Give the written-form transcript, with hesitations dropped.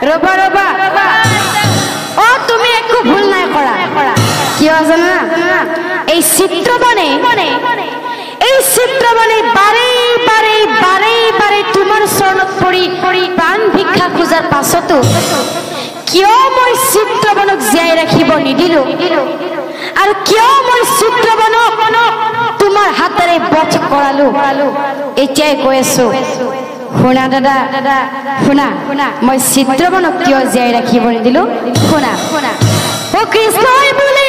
ৰবা ৰবা অ তুমি একো ভুল নাই কৰা কিয় জানা এই চিত্ৰবনে বাৰে বাৰে তোমাৰ চৰণত পৰি প্ৰাণ ভিক্ষা খোজাৰ পাছতো কিয় মই চিত্ৰবনক জীয়াই ৰাখিব নিদিলো আৰু কিয় মই চিত্ৰবনক তোমাৰ হাতেৰে বধ কৰালো এতিয়াই কৈ আছো শুনা দাদা শুনা মই চিত্ৰবনক কিয় জীয়াই ৰাখিব নিদিলো শুনা ও কৃষ্ণই বুলি